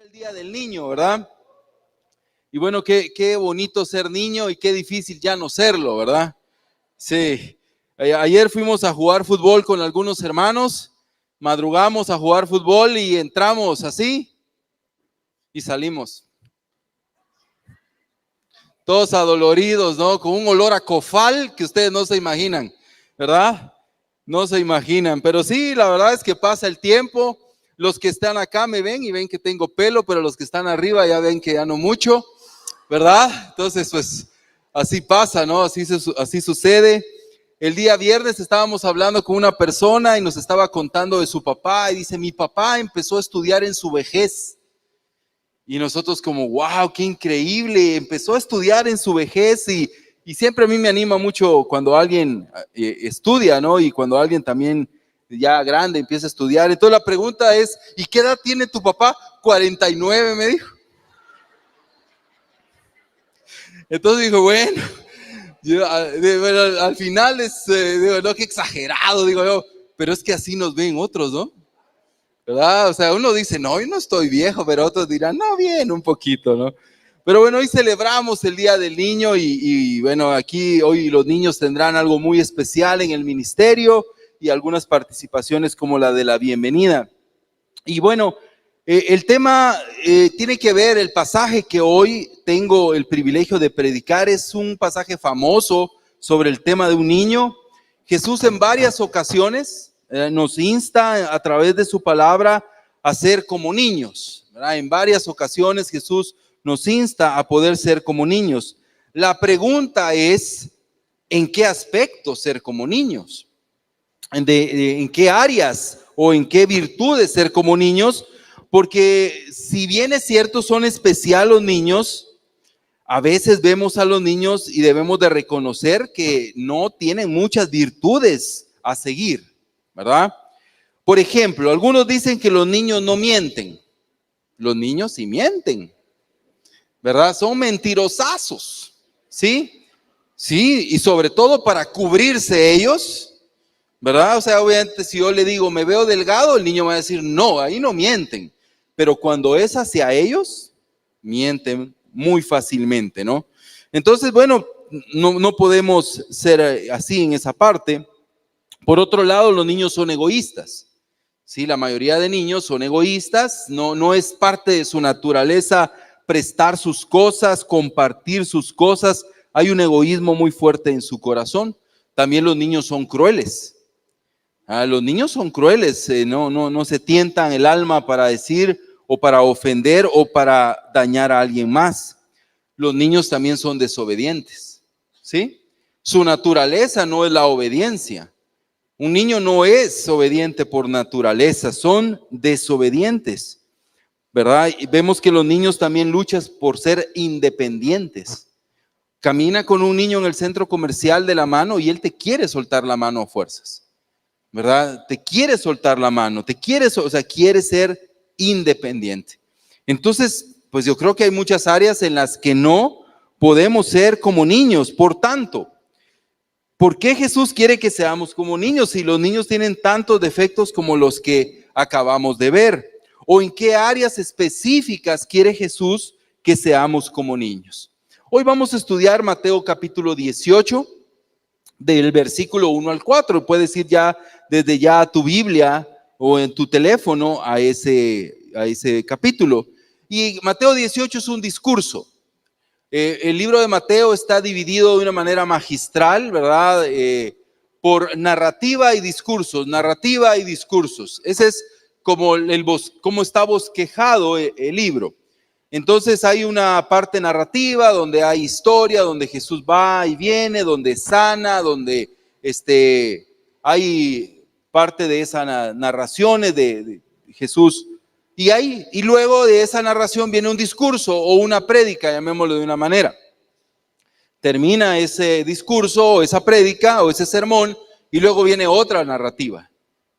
el Día del Niño, ¿verdad? Y bueno, qué bonito ser niño y qué difícil ya no serlo, ¿verdad? Sí. Ayer fuimos a jugar fútbol con algunos hermanos, madrugamos a jugar fútbol y entramos así y salimos. Todos adoloridos, ¿no? Con un olor a cofal que ustedes no se imaginan, ¿verdad? No se imaginan, pero sí, la verdad es que pasa el tiempo. Los que están acá me ven y ven que tengo pelo, pero los que están arriba ya ven que ya no mucho, ¿verdad? Entonces, pues así pasa, ¿no? Así sucede. El día viernes estábamos hablando con una persona y nos estaba contando de su papá y dice, mi papá empezó a estudiar en su vejez. Y nosotros como, wow, qué increíble, empezó a estudiar en su vejez y siempre a mí me anima mucho cuando alguien estudia, ¿no? Y cuando alguien también ya grande empieza a estudiar. Entonces la pregunta es, ¿y qué edad tiene tu papá? 49, me dijo. Entonces dijo, bueno, al final digo, no, qué exagerado, digo yo, pero es que así nos ven otros, ¿no? ¿Verdad? O sea, uno dice, no, yo no estoy viejo, pero otros dirán, no, bien, un poquito, ¿no? Pero bueno, hoy celebramos el Día del Niño y bueno, aquí hoy los niños tendrán algo muy especial en el ministerio y algunas participaciones como la de la bienvenida. Y bueno, el tema tiene que ver, el pasaje que hoy tengo el privilegio de predicar es un pasaje famoso sobre el tema de un niño. Jesús en varias ocasiones nos insta a través de su palabra a ser como niños, ¿verdad? En varias ocasiones Jesús nos insta a poder ser como niños. La pregunta es, ¿en qué aspecto ser como niños? ¿En qué áreas o en qué virtudes ser como niños? Porque si bien es cierto, son especiales los niños, a veces vemos a los niños y debemos de reconocer que no tienen muchas virtudes a seguir, ¿verdad? Por ejemplo, algunos dicen que los niños no mienten. Los niños sí mienten, ¿verdad? Son mentirosazos, ¿sí? Sí, y sobre todo para cubrirse ellos, ¿verdad? O sea, obviamente si yo le digo, me veo delgado, el niño va a decir, no, ahí no mienten. Pero cuando es hacia ellos, mienten muy fácilmente, ¿no? Entonces, bueno, no podemos ser así en esa parte. Por otro lado, los niños son egoístas. Sí, la mayoría de niños son egoístas, no es parte de su naturaleza prestar sus cosas, compartir sus cosas. Hay un egoísmo muy fuerte en su corazón. También los niños son crueles. Los niños son crueles, no se tientan el alma para decir o para ofender o para dañar a alguien más. Los niños también son desobedientes, ¿sí? Su naturaleza no es la obediencia. Un niño no es obediente por naturaleza, son desobedientes, ¿verdad? Y vemos que los niños también luchan por ser independientes. Camina con un niño en el centro comercial de la mano y él te quiere soltar la mano a fuerzas, ¿verdad? Te quiere soltar la mano, quiere ser independiente. Entonces, pues yo creo que hay muchas áreas en las que no podemos ser como niños. Por tanto, ¿por qué Jesús quiere que seamos como niños si los niños tienen tantos defectos como los que acabamos de ver? ¿O en qué áreas específicas quiere Jesús que seamos como niños? Hoy vamos a estudiar Mateo capítulo 18, del versículo 1 al 4. Puedes ir ya desde ya a tu Biblia o en tu teléfono a ese capítulo. Y Mateo 18 es un discurso. El libro de Mateo está dividido de una manera magistral, ¿verdad? Por narrativa y discursos, narrativa y discursos. Ese es como cómo está bosquejado el libro. Entonces hay una parte narrativa donde hay historia, donde Jesús va y viene, donde sana, donde hay parte de esas narraciones de Jesús. Y luego de esa narración viene un discurso o una prédica, llamémoslo de una manera. Termina ese discurso o esa prédica o ese sermón y luego viene otra narrativa.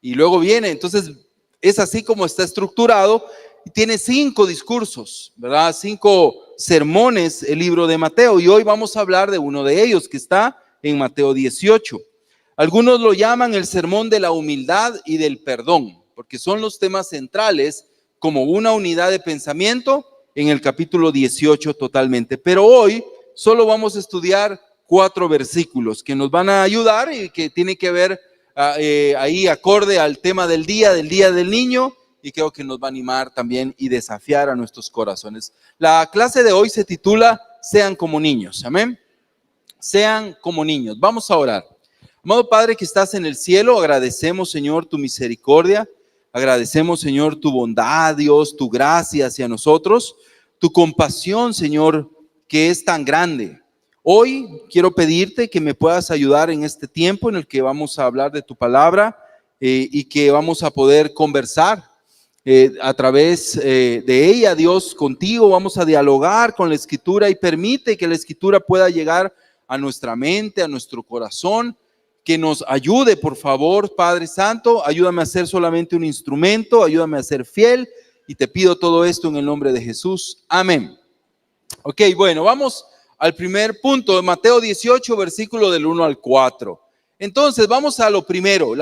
Y luego viene, entonces es así como está estructurado. Tiene 5 discursos, ¿verdad? 5 sermones el libro de Mateo y hoy vamos a hablar de uno de ellos que está en Mateo 18. Algunos lo llaman el sermón de la humildad y del perdón, porque son los temas centrales como una unidad de pensamiento en el capítulo 18 totalmente. Pero hoy solo vamos a estudiar 4 versículos que nos van a ayudar y que tienen que ver ahí acorde al tema del Día del Niño, y creo que nos va a animar también y desafiar a nuestros corazones. La clase de hoy se titula Sean como niños, amén. Sean como niños. Vamos a orar. Amado Padre que estás en el cielo, agradecemos, Señor, tu misericordia. Agradecemos, Señor, tu bondad, Dios, tu gracia hacia nosotros, tu compasión, Señor, que es tan grande. Hoy quiero pedirte que me puedas ayudar en este tiempo en el que vamos a hablar de tu palabra y que vamos a poder conversar a través de ella, Dios, contigo. Vamos a dialogar con la Escritura y permite que la Escritura pueda llegar a nuestra mente, a nuestro corazón. Que nos ayude, por favor, Padre Santo. Ayúdame a ser solamente un instrumento, ayúdame a ser fiel, y te pido todo esto en el nombre de Jesús. Amén. Ok, bueno, vamos al primer punto, Mateo 18, versículo del 1 al 4. Entonces, vamos a lo primero,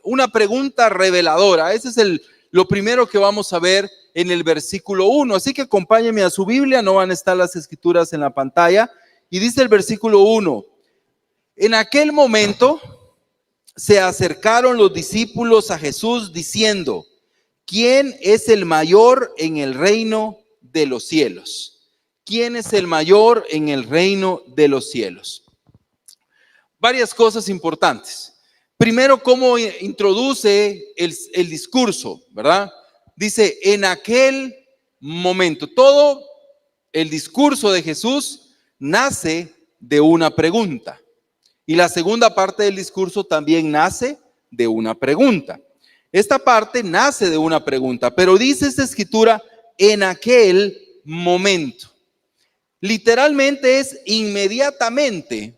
una pregunta reveladora. Ese es lo primero que vamos a ver en el versículo 1. Así que acompáñenme a su Biblia, no van a estar las escrituras en la pantalla. Y dice el versículo 1. En aquel momento se acercaron los discípulos a Jesús diciendo: ¿quién es el mayor en el reino de los cielos? ¿Quién es el mayor en el reino de los cielos? Varias cosas importantes. Primero, cómo introduce el discurso, ¿verdad? Dice, en aquel momento. Todo el discurso de Jesús nace de una pregunta. Y la segunda parte del discurso también nace de una pregunta. Esta parte nace de una pregunta, pero dice esta escritura, en aquel momento. Literalmente es inmediatamente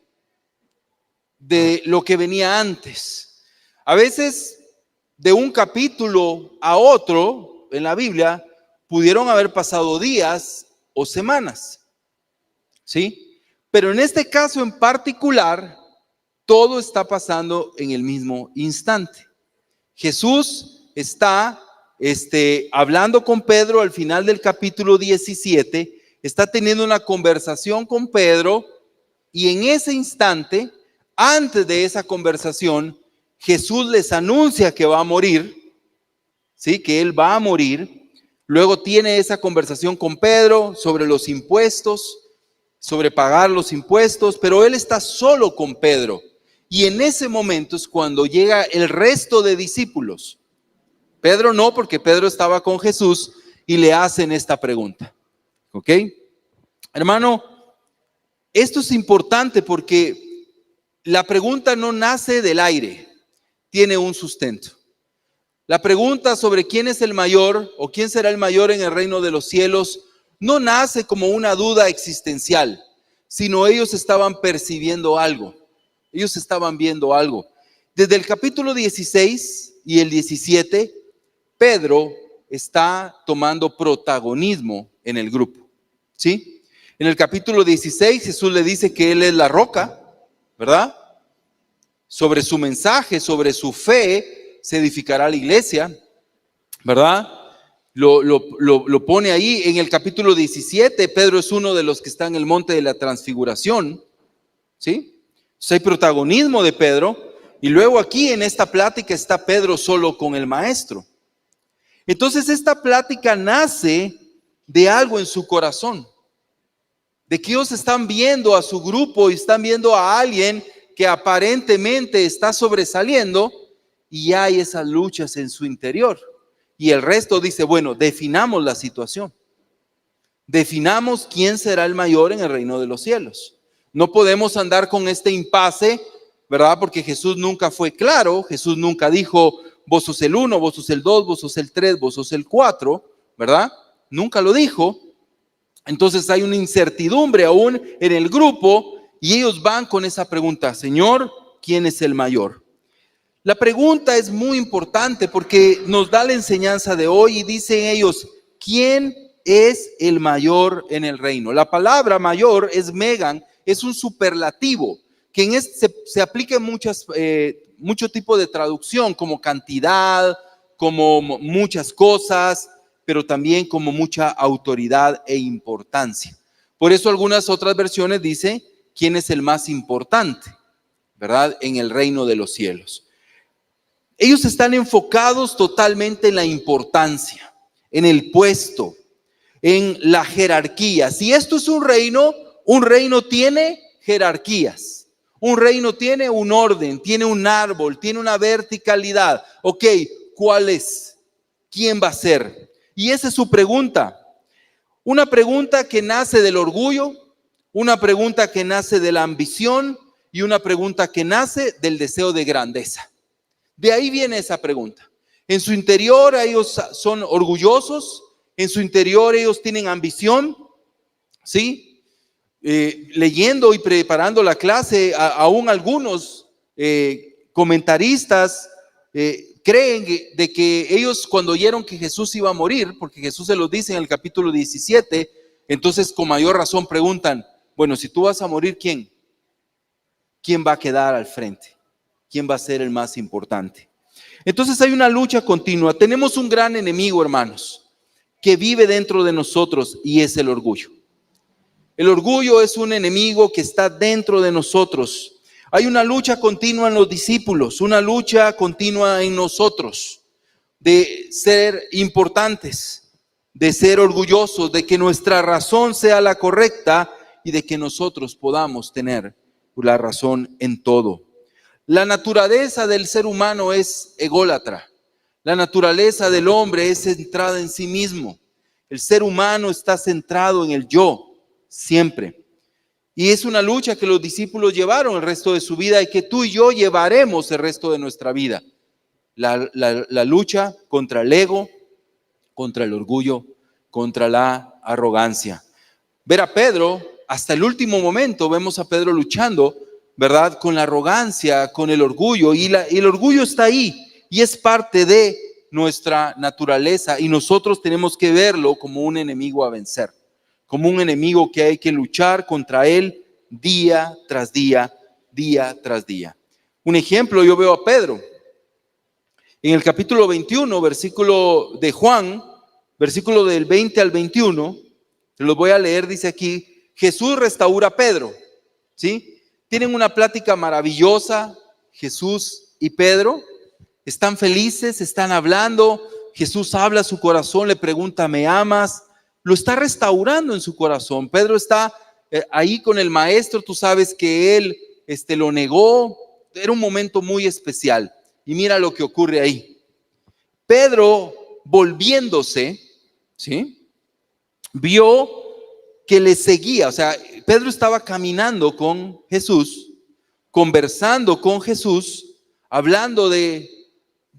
de lo que venía antes. A veces de un capítulo a otro en la Biblia pudieron haber pasado días o semanas, ¿sí? Pero en este caso en particular, todo está pasando en el mismo instante. Jesús está hablando con Pedro al final del capítulo 17, está teniendo una conversación con Pedro, y en ese instante, antes de esa conversación, Jesús les anuncia que va a morir, ¿sí? Que él va a morir. Luego tiene esa conversación con Pedro sobre los impuestos, sobre pagar los impuestos, pero él está solo con Pedro. Y en ese momento es cuando llega el resto de discípulos. Pedro no, porque Pedro estaba con Jesús y le hacen esta pregunta. ¿Ok? Hermano, esto es importante porque la pregunta no nace del aire, tiene un sustento. La pregunta sobre quién es el mayor o quién será el mayor en el reino de los cielos no nace como una duda existencial, sino ellos estaban percibiendo algo. Ellos estaban viendo algo. Desde el capítulo 16 y el 17, Pedro está tomando protagonismo en el grupo, ¿sí? En el capítulo 16, Jesús le dice que él es la roca, ¿verdad? Sobre su mensaje, sobre su fe, se edificará la iglesia, ¿verdad? Lo pone ahí. En el capítulo 17, Pedro es uno de los que está en el monte de la transfiguración, ¿sí? Hay protagonismo de Pedro, y luego aquí en esta plática está Pedro solo con el maestro. Entonces esta plática nace de algo en su corazón, de que ellos están viendo a su grupo y están viendo a alguien que aparentemente está sobresaliendo, y hay esas luchas en su interior. Y el resto dice, bueno, definamos la situación. Definamos quién será el mayor en el reino de los cielos. No podemos andar con este impasse, ¿verdad? Porque Jesús nunca fue claro. Jesús nunca dijo, vos sos el 1, vos sos el 2, vos sos el 3, vos sos el 4, ¿verdad? Nunca lo dijo. Entonces hay una incertidumbre aún en el grupo, y ellos van con esa pregunta, Señor, ¿quién es el mayor? La pregunta es muy importante porque nos da la enseñanza de hoy, y dicen ellos, ¿quién es el mayor en el reino? La palabra mayor es megan, es un superlativo que en se aplica en mucho tipo de traducción, como cantidad, como muchas cosas, pero también como mucha autoridad e importancia. Por eso algunas otras versiones dicen quién es el más importante, ¿verdad? En el reino de los cielos. Ellos están enfocados totalmente en la importancia, en el puesto, en la jerarquía. Si esto es un reino tiene jerarquías. Un reino tiene un orden, tiene un árbol, tiene una verticalidad. Ok, ¿cuál es? ¿Quién va a ser? Y esa es su pregunta. Una pregunta que nace del orgullo, una pregunta que nace de la ambición y una pregunta que nace del deseo de grandeza. De ahí viene esa pregunta. En su interior ellos son orgullosos, en su interior ellos tienen ambición, ¿sí? Leyendo y preparando la clase, aún algunos comentaristas creen de que ellos cuando oyeron que Jesús iba a morir, porque Jesús se los dice en el capítulo 17, entonces con mayor razón preguntan, bueno, si tú vas a morir, ¿quién? ¿Quién va a quedar al frente? ¿Quién va a ser el más importante? Entonces hay una lucha continua. Tenemos un gran enemigo, hermanos, que vive dentro de nosotros y es el orgullo. El orgullo es un enemigo que está dentro de nosotros. Hay una lucha continua en los discípulos, una lucha continua en nosotros de ser importantes, de ser orgullosos, de que nuestra razón sea la correcta y de que nosotros podamos tener la razón en todo. La naturaleza del ser humano es ególatra. La naturaleza del hombre es centrada en sí mismo. El ser humano está centrado en el yo, siempre. Y es una lucha que los discípulos llevaron el resto de su vida y que tú y yo llevaremos el resto de nuestra vida. La lucha contra el ego, contra el orgullo, contra la arrogancia. Ver a Pedro, hasta el último momento vemos a Pedro luchando, ¿verdad? Con la arrogancia, con el orgullo. Y el orgullo está ahí y es parte de nuestra naturaleza y nosotros tenemos que verlo como un enemigo a vencer, como un enemigo que hay que luchar contra él día tras día, día tras día. Un ejemplo, yo veo a Pedro en el capítulo 21, versículo de Juan, versículo del 20 al 21, lo voy a leer, dice aquí, Jesús restaura a Pedro, ¿sí? Tienen una plática maravillosa, Jesús y Pedro, están felices, están hablando, Jesús habla a su corazón, le pregunta, ¿me amas? Lo está restaurando en su corazón. Pedro está ahí con el maestro, tú sabes que él lo negó, era un momento muy especial. Y mira lo que ocurre ahí. Pedro, volviéndose, ¿sí? Vio que le seguía, o sea, Pedro estaba caminando con Jesús, conversando con Jesús, hablando de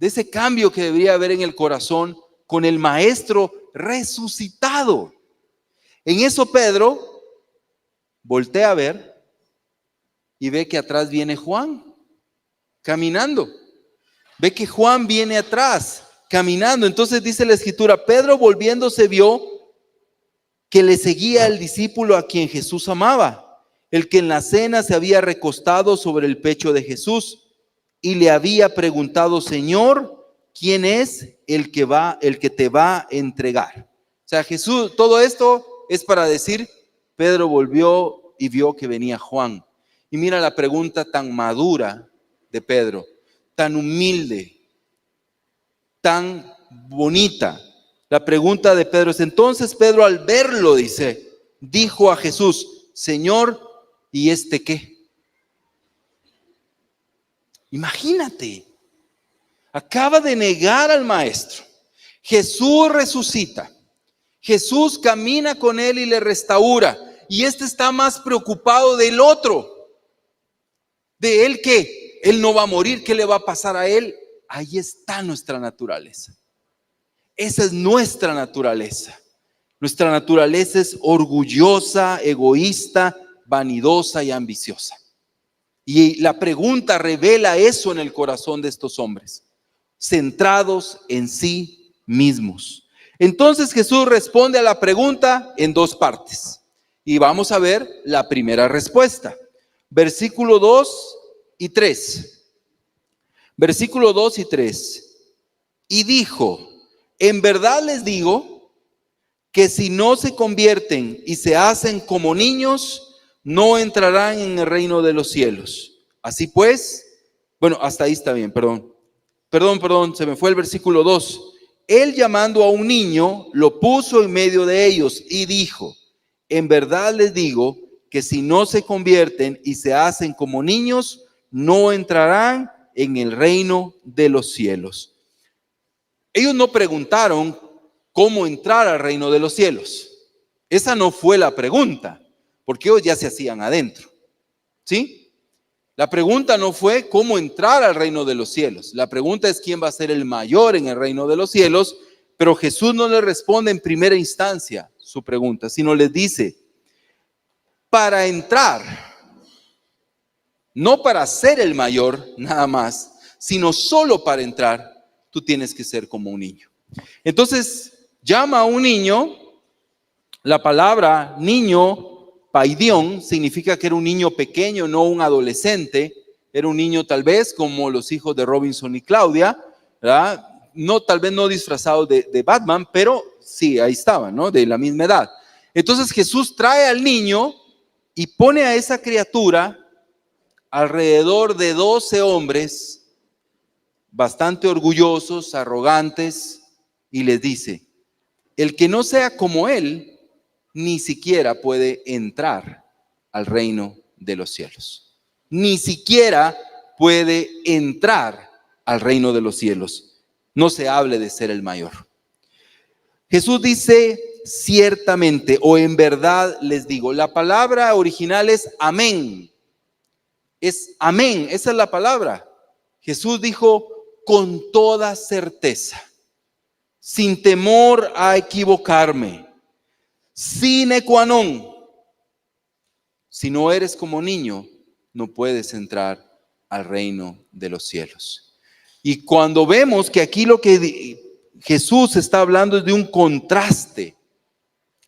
ese cambio que debería haber en el corazón con el maestro resucitado. En eso Pedro voltea a ver y ve que atrás viene Juan caminando. Ve que Juan viene atrás caminando. Entonces dice la escritura, Pedro volviéndose vio que le seguía el discípulo a quien Jesús amaba, el que en la cena se había recostado sobre el pecho de Jesús y le había preguntado, Señor, ¿quién es el que te va a entregar? O sea, Jesús, todo esto es para decir, Pedro volvió y vio que venía Juan. Y mira la pregunta tan madura de Pedro, tan humilde, tan bonita. La pregunta de Pedro es, entonces Pedro al verlo, dice, dijo a Jesús, Señor, ¿y este qué? Imagínate, acaba de negar al maestro. Jesús resucita. Jesús camina con él y le restaura. Y este está más preocupado del otro. De él que él no va a morir, ¿qué le va a pasar a él? Ahí está nuestra naturaleza. Esa es nuestra naturaleza. Nuestra naturaleza es orgullosa, egoísta, vanidosa y ambiciosa. Y la pregunta revela eso en el corazón de estos hombres, centrados en sí mismos. Entonces Jesús responde a la pregunta en dos partes. Y vamos a ver la primera respuesta. Versículo 2 y 3. Versículo 2 y 3. Y dijo, en verdad les digo que si no se convierten y se hacen como niños, no entrarán en el reino de los cielos. Así pues, bueno, hasta ahí está bien, perdón, se me fue el versículo 2. Él, llamando a un niño, lo puso en medio de ellos y dijo: en verdad les digo que si no se convierten y se hacen como niños, no entrarán en el reino de los cielos. Ellos no preguntaron cómo entrar al reino de los cielos. Esa no fue la pregunta, porque ellos ya se hacían adentro. ¿Sí? La pregunta no fue cómo entrar al reino de los cielos. La pregunta es quién va a ser el mayor en el reino de los cielos, pero Jesús no le responde en primera instancia su pregunta, sino les dice: para entrar, no para ser el mayor nada más, sino solo para entrar, tú tienes que ser como un niño. Entonces, llama a un niño. La palabra niño, paidión, significa que era un niño pequeño, no un adolescente. Era un niño tal vez como los hijos de Robinson y Claudia, ¿verdad? No, tal vez no disfrazados de Batman, pero sí, ahí estaban, ¿no? De la misma edad. Entonces Jesús trae al niño y pone a esa criatura alrededor de 12 hombres bastante orgullosos, arrogantes, y les dice: el que no sea como él, ni siquiera puede entrar al reino de los cielos. Ni siquiera puede entrar al reino de los cielos. No se hable de ser el mayor. Jesús dice: ciertamente o en verdad les digo. La palabra original es amén. Es amén, esa es la palabra. Jesús dijo con toda certeza, sin temor a equivocarme, sine qua non. Si no eres como niño, no puedes entrar al reino de los cielos. Y cuando vemos que aquí lo que Jesús está hablando es de un contraste.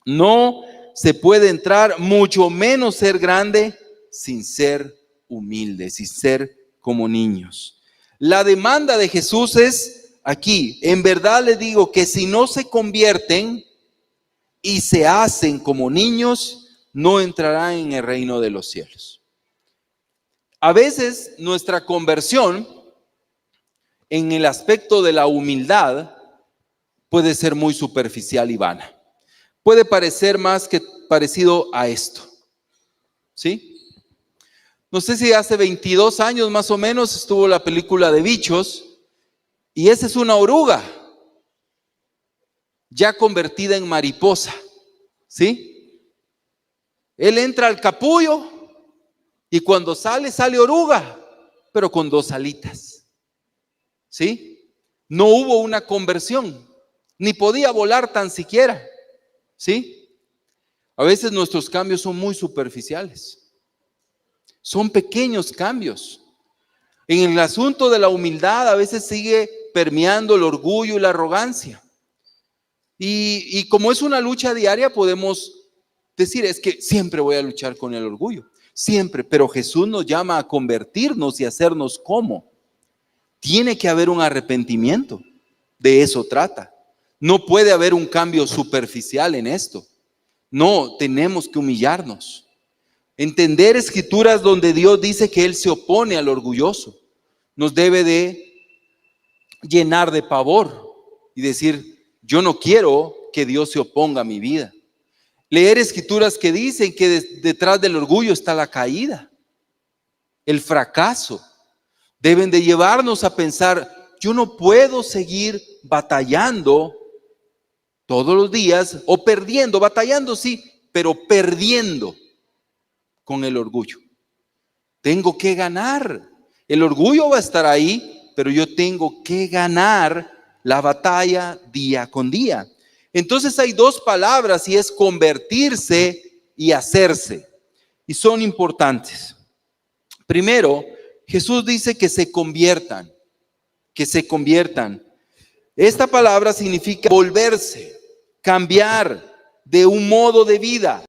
No se puede entrar, mucho menos ser grande, sin ser humilde, sin ser como niños. La demanda de Jesús es aquí: en verdad les digo que si no se convierten y se hacen como niños, no entrarán en el reino de los cielos. A veces nuestra conversión en el aspecto de la humildad puede ser muy superficial y vana. Puede parecer más que parecido a esto, ¿sí? No sé si hace 22 años más o menos estuvo la película de Bichos, y esa es una oruga ya convertida en mariposa, ¿sí? Él entra al capullo y cuando sale, sale oruga, pero con 2 alitas, ¿sí? No hubo una conversión, ni podía volar tan siquiera, ¿sí? A veces nuestros cambios son muy superficiales. Son pequeños cambios. En el asunto de la humildad a veces sigue permeando el orgullo y la arrogancia. Y como es una lucha diaria, podemos decir: es que siempre voy a luchar con el orgullo. Siempre. Pero Jesús nos llama a convertirnos y hacernos como. Tiene que haber un arrepentimiento. De eso trata. No puede haber un cambio superficial en esto. No, tenemos que humillarnos. Entender escrituras donde Dios dice que Él se opone al orgulloso nos debe de llenar de pavor y decir: yo no quiero que Dios se oponga a mi vida. Leer escrituras que dicen que detrás del orgullo está la caída, el fracaso. Deben de llevarnos a pensar: yo no puedo seguir batallando todos los días o perdiendo, batallando sí, pero perdiendo con el orgullo. Tengo que ganar. El orgullo va a estar ahí, pero yo tengo que ganar la batalla día con día. Entonces hay 2 palabras, y es convertirse y hacerse, y son importantes. Primero, Jesús dice que se conviertan, que se conviertan. Esta palabra significa volverse, cambiar de un modo de vida.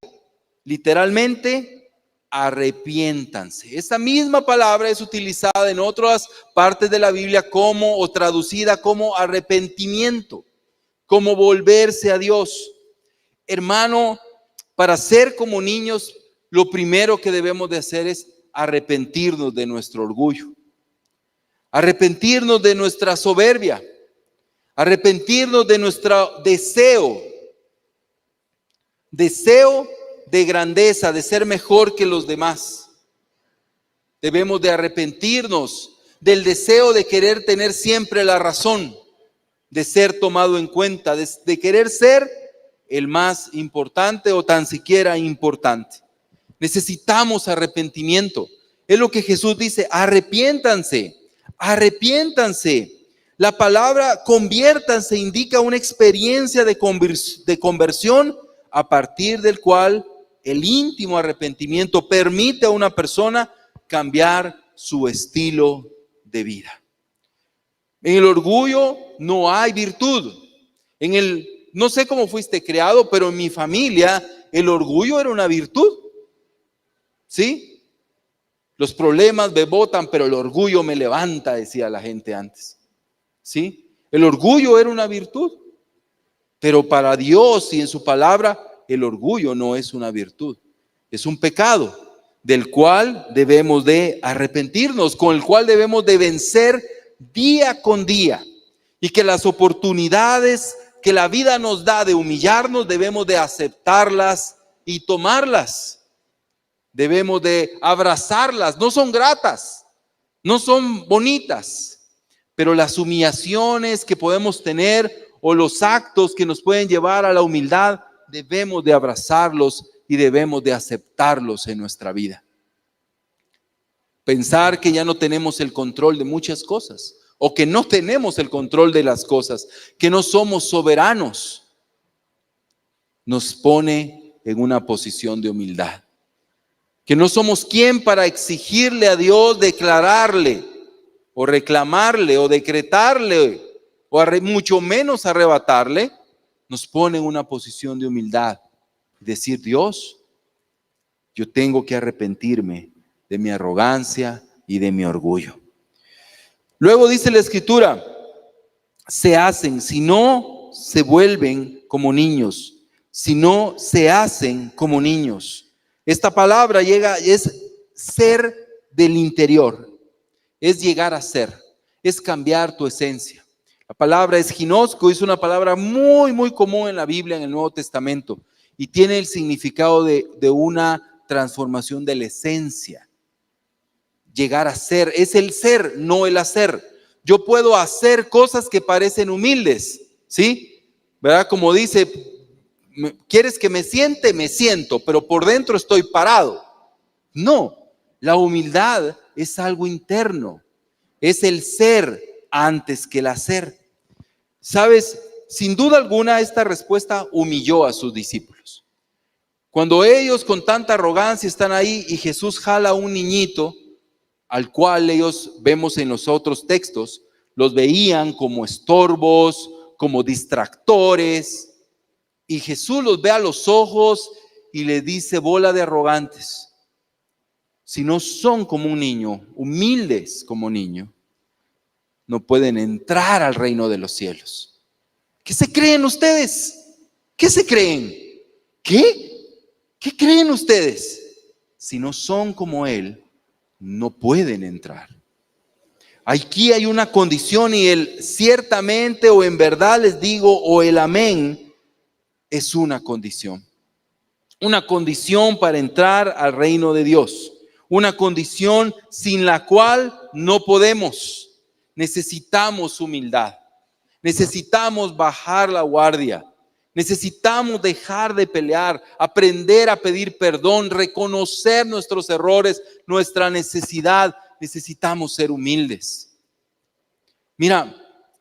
Literalmente, arrepiéntanse. Esta misma palabra es utilizada en otras partes de la Biblia como, o traducida como, arrepentimiento, como volverse a Dios. Hermano, para ser como niños, lo primero que debemos de hacer es arrepentirnos de nuestro orgullo, arrepentirnos de nuestra soberbia, arrepentirnos de nuestro deseo de grandeza, de ser mejor que los demás. Debemos de arrepentirnos del deseo de querer tener siempre la razón, de ser tomado en cuenta, de querer ser el más importante o tan siquiera importante. Necesitamos arrepentimiento. Es lo que Jesús dice: arrepiéntanse, arrepiéntanse. La palabra conviértanse indica una experiencia de conversión a partir del cual el íntimo arrepentimiento permite a una persona cambiar su estilo de vida. En el orgullo no hay virtud. No sé cómo fuiste creado, pero en mi familia el orgullo era una virtud. ¿Sí? Los problemas me botan, pero el orgullo me levanta, decía la gente antes. ¿Sí? El orgullo era una virtud. Pero para Dios y en su palabra, el orgullo no es una virtud. Es un pecado del cual debemos de arrepentirnos, con el cual debemos de vencer día con día. Y que las oportunidades que la vida nos da de humillarnos, debemos de aceptarlas y tomarlas. Debemos de abrazarlas. No son gratas, no son bonitas, pero las humillaciones que podemos tener o los actos que nos pueden llevar a la humildad, debemos de abrazarlos y debemos de aceptarlos en nuestra vida. Pensar que ya no tenemos el control de muchas cosas, o que no tenemos el control de las cosas, que no somos soberanos, nos pone en una posición de humildad. Que no somos quien para exigirle a Dios, declararle, o reclamarle, o decretarle, o mucho menos arrebatarle, nos pone en una posición de humildad. Decir: Dios, yo tengo que arrepentirme de mi arrogancia y de mi orgullo. Luego dice la Escritura: se hacen, si no se vuelven como niños, si no se hacen como niños. Esta palabra es ser del interior, es llegar a ser, es cambiar tu esencia. La palabra es ginosco, es una palabra muy, muy común en la Biblia, en el Nuevo Testamento, y tiene el significado de una transformación de la esencia. Llegar a ser, es el ser, no el hacer. Yo puedo hacer cosas que parecen humildes, ¿sí? ¿Verdad? Como dice: ¿quieres que me siente? Me siento, pero por dentro estoy parado. No, la humildad es algo interno, es el ser antes que el hacer. ¿Sabes? Sin duda alguna esta respuesta humilló a sus discípulos. Cuando ellos con tanta arrogancia están ahí y Jesús jala a un niñito, al cual ellos vemos en los otros textos, los veían como estorbos, como distractores, y Jesús los ve a los ojos y le dice: bola de arrogantes, si no son como un niño, humildes como niño, no pueden entrar al reino de los cielos. ¿Qué se creen ustedes? ¿Qué se creen? ¿Qué creen ustedes? Si no son como Él, no pueden entrar. Aquí hay una condición, y el ciertamente o en verdad les digo, o el amén, es una condición para entrar al reino de Dios, una condición sin la cual no podemos. Necesitamos humildad, necesitamos bajar la guardia, necesitamos dejar de pelear, aprender a pedir perdón, reconocer nuestros errores, nuestra necesidad. Necesitamos ser humildes. Mira,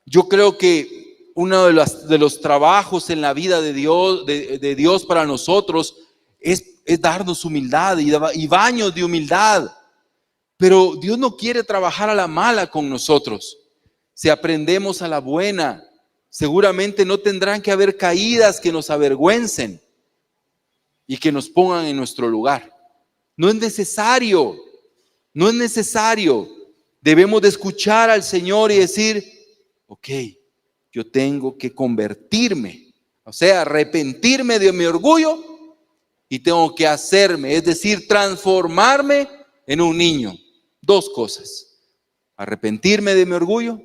yo creo que uno de los trabajos en la vida de Dios para nosotros es darnos humildad y baños de humildad. Pero Dios no quiere trabajar a la mala con nosotros. Si aprendemos a la buena, seguramente no tendrán que haber caídas que nos avergüencen y que nos pongan en nuestro lugar. No es necesario. Debemos de escuchar al Señor y decir: ok, yo tengo que convertirme O sea, arrepentirme de mi orgullo y tengo que hacerme, es decir, transformarme en un niño. Dos cosas: arrepentirme de mi orgullo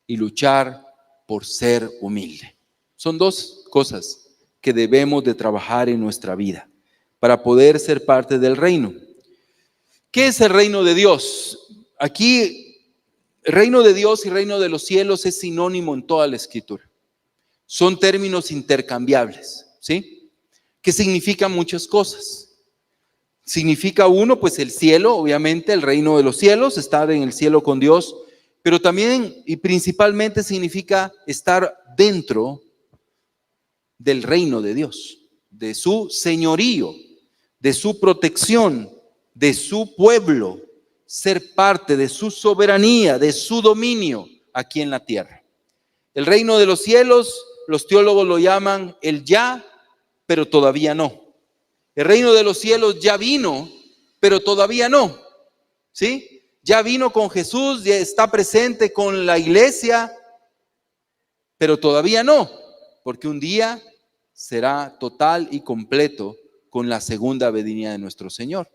y luchar por ser humilde. Son dos cosas que debemos de trabajar en nuestra vida para poder ser parte del reino. ¿Qué es el reino de Dios? Aquí, el reino de Dios y reino de los cielos es sinónimo en toda la Escritura. Son términos intercambiables, ¿sí? Que significan muchas cosas. Significa uno, pues el cielo, obviamente, el reino de los cielos, estar en el cielo con Dios, pero también y principalmente significa estar dentro del reino de Dios, de su señorío, de su protección, de su pueblo, ser parte de su soberanía, de su dominio aquí en la tierra. El reino de los cielos, los teólogos lo llaman el ya, pero todavía no. El reino de los cielos ya vino, pero todavía no, ¿sí? Ya vino con Jesús, ya está presente con la iglesia, pero todavía no, porque un día será total y completo con la segunda venida de nuestro Señor.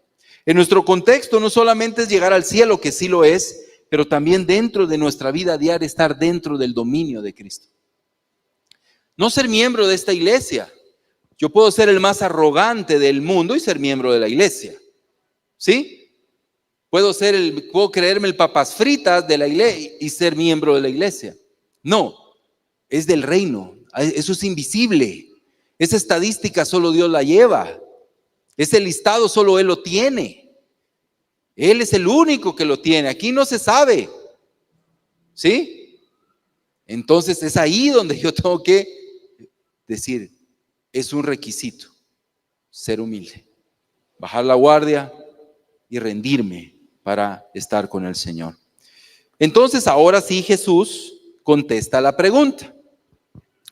En nuestro contexto no solamente es llegar al cielo, que sí lo es, pero también dentro de nuestra vida diaria estar dentro del dominio de Cristo. No ser miembro de esta iglesia. Yo puedo ser el más arrogante del mundo y ser miembro de la iglesia, ¿sí? Puedo creerme el papas fritas de la iglesia y ser miembro de la iglesia. No, es del reino. Eso es invisible. Esa estadística solo Dios la lleva. Ese listado solo Él lo tiene. Él es el único que lo tiene. Aquí no se sabe, ¿sí? Entonces es ahí donde yo tengo que decir, es un requisito ser humilde, bajar la guardia y rendirme para estar con el Señor. Entonces ahora sí Jesús contesta la pregunta.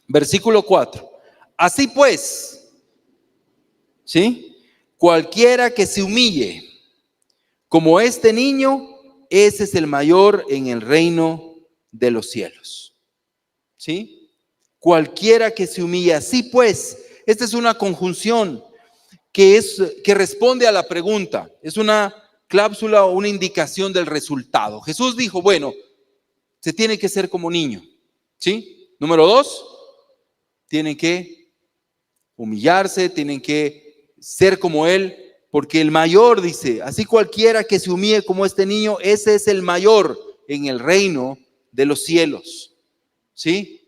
Versículo 4. Así pues, ¿sí? Cualquiera que se humille como este niño, ese es el mayor en el reino de los cielos. ¿Sí? Cualquiera que se humille. Así pues, esta es una conjunción que responde a la pregunta. Es una cláusula o una indicación del resultado. Jesús dijo, bueno, se tiene que ser como niño, ¿sí? Número 2, tienen que humillarse, tienen que ser como Él, porque el mayor, dice, así cualquiera que se humille como este niño, ese es el mayor en el reino de los cielos, ¿sí?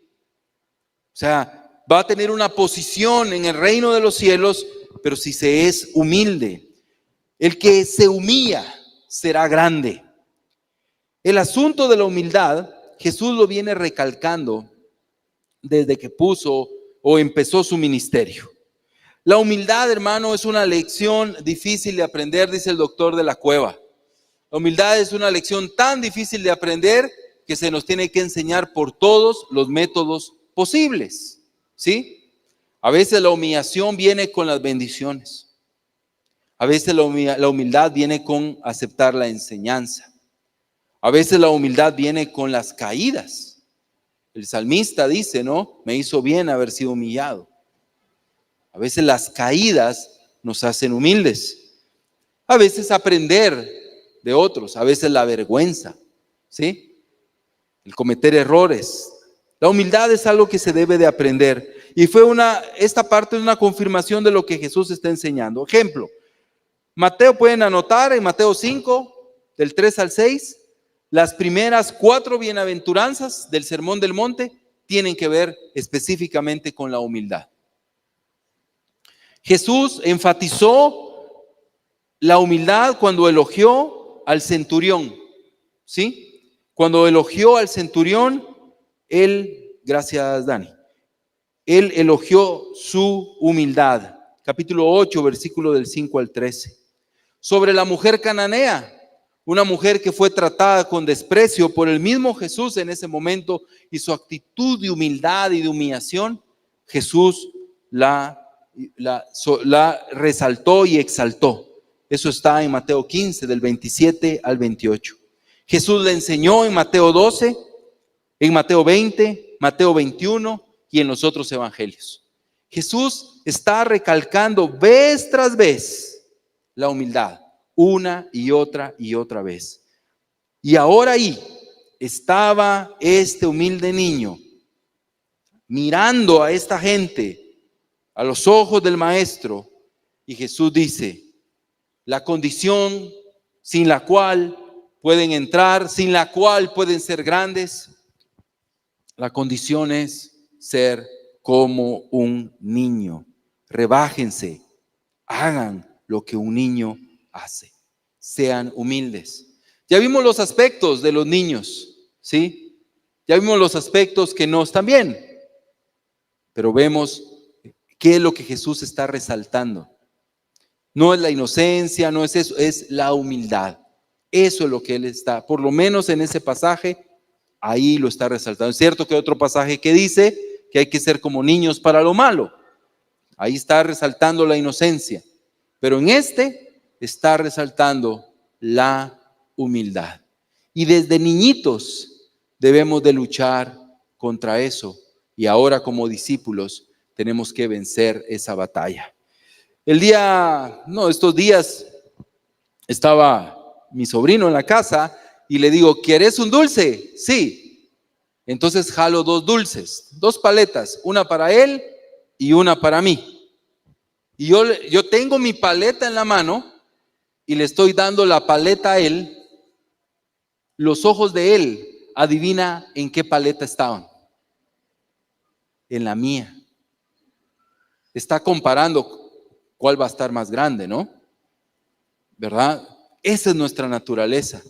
O sea, va a tener una posición en el reino de los cielos, pero si se es humilde. El que se humilla será grande. El asunto de la humildad, Jesús lo viene recalcando desde que puso o empezó su ministerio. La humildad, hermano, es una lección difícil de aprender, dice el doctor de la Cueva. La humildad es una lección tan difícil de aprender que se nos tiene que enseñar por todos los métodos posibles, ¿sí? A veces la humillación viene con las bendiciones. A veces la humildad viene con aceptar la enseñanza. A veces la humildad viene con las caídas. El salmista dice, ¿no? Me hizo bien haber sido humillado. A veces las caídas nos hacen humildes. A veces aprender de otros, a veces la vergüenza, ¿sí? El cometer errores. La humildad es algo que se debe de aprender. Y esta parte es una confirmación de lo que Jesús está enseñando. Ejemplo, Mateo, pueden anotar en Mateo 5, del 3 al 6, las primeras 4 bienaventuranzas del Sermón del Monte tienen que ver específicamente con la humildad. Jesús enfatizó la humildad cuando elogió al centurión, ¿sí? Cuando elogió al centurión, gracias Dani, él elogió su humildad. Capítulo 8, versículo del 5 al 13. Sobre la mujer cananea, una mujer que fue tratada con desprecio por el mismo Jesús en ese momento y su actitud de humildad y de humillación, Jesús la resaltó y exaltó. Eso está en Mateo 15, del 27 al 28. Jesús le enseñó en Mateo 12, en Mateo 20, Mateo 21 y en los otros evangelios. Jesús está recalcando vez tras vez la humildad, una y otra vez. Y ahora ahí estaba este humilde niño mirando a esta gente a los ojos del maestro, y Jesús dice: la condición sin la cual pueden entrar, sin la cual pueden ser grandes, la condición es ser como un niño. Rebájense, hagan lo que un niño hace, sean humildes. Ya vimos los aspectos de los niños, ¿sí? Ya vimos los aspectos que no están bien, pero vemos qué es lo que Jesús está resaltando. No es la inocencia, no es eso, es la humildad. Eso es lo que Él está, por lo menos en ese pasaje, ahí lo está resaltando. Es cierto que hay otro pasaje que dice que hay que ser como niños para lo malo. Ahí está resaltando la inocencia. Pero en este está resaltando la humildad. Y desde niñitos debemos de luchar contra eso. Y ahora como discípulos tenemos que vencer esa batalla. Estos días estaba mi sobrino en la casa y le digo: ¿quieres un dulce? Sí. Entonces jalo 2 dulces, 2 paletas, una para él y una para mí. Y yo tengo mi paleta en la mano y le estoy dando la paleta a él. Los ojos de él, adivina en qué paleta estaban. En la mía. Está comparando cuál va a estar más grande, ¿no? ¿Verdad? Esa es nuestra naturaleza,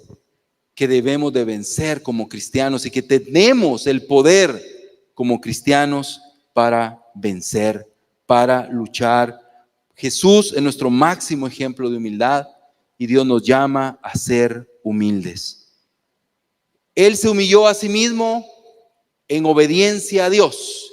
que debemos de vencer como cristianos y que tenemos el poder como cristianos para vencer, para luchar. Jesús es nuestro máximo ejemplo de humildad y Dios nos llama a ser humildes. Él se humilló a sí mismo en obediencia a Dios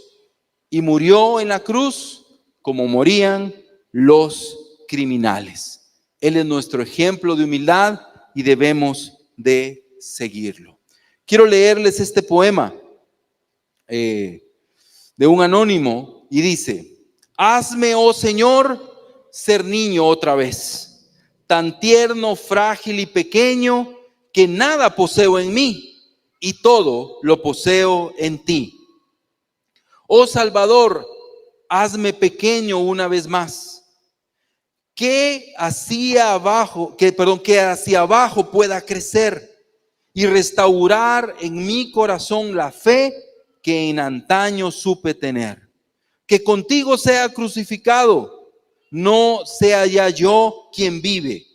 y murió en la cruz como morían los criminales. Él es nuestro ejemplo de humildad y debemos de seguirlo. Quiero leerles este poema de un anónimo y dice: hazme, oh Señor, ser niño otra vez, tan tierno, frágil y pequeño, que nada poseo en mí y todo lo poseo en ti. Oh Salvador, hazme pequeño una vez más, que hacia abajo pueda crecer y restaurar en mi corazón la fe que en antaño supe tener. Que contigo sea crucificado, no sea ya yo quien vive.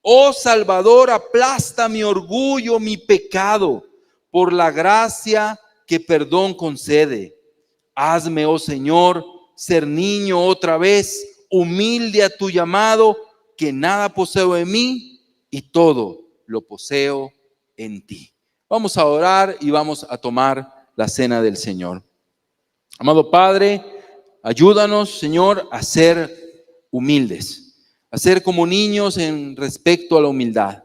Oh Salvador, aplasta mi orgullo, mi pecado, por la gracia que perdón concede. Hazme, oh Señor, ser niño otra vez, humilde a tu llamado, que nada poseo en mí y todo lo poseo en ti. Vamos a orar y vamos a tomar la cena del Señor. Amado Padre, ayúdanos, Señor, a ser humildes, a ser como niños en respecto a la humildad.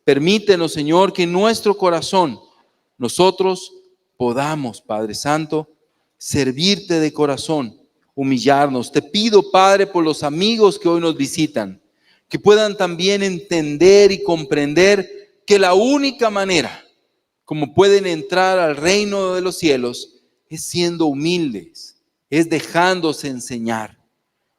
Permítenos, Señor, que en nuestro corazón nosotros podamos, Padre Santo, servirte de corazón, humillarnos. Te pido, Padre, por los amigos que hoy nos visitan, que puedan también entender y comprender que la única manera como pueden entrar al reino de los cielos es siendo humildes, es dejándose enseñar.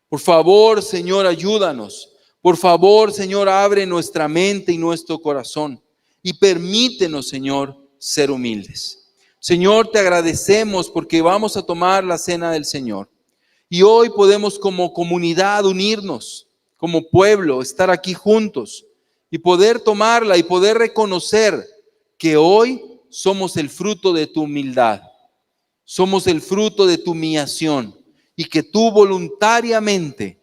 Por favor, Señor, ayúdanos. Por favor, Señor, abre nuestra mente y nuestro corazón y permítenos, Señor, ser humildes. Señor, te agradecemos porque vamos a tomar la cena del Señor. Y hoy podemos como comunidad unirnos, como pueblo, estar aquí juntos y poder tomarla y poder reconocer que hoy somos el fruto de tu humildad, somos el fruto de tu humillación y que tú voluntariamente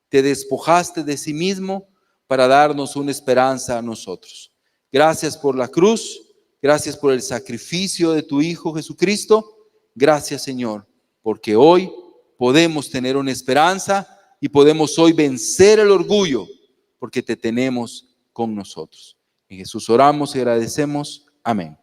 te despojaste de sí mismo para darnos una esperanza a nosotros. Gracias por la cruz, gracias por el sacrificio de tu Hijo Jesucristo. Gracias, Señor, porque hoy podemos tener una esperanza y podemos hoy vencer el orgullo porque te tenemos con nosotros. En Jesús oramos y agradecemos. Amén.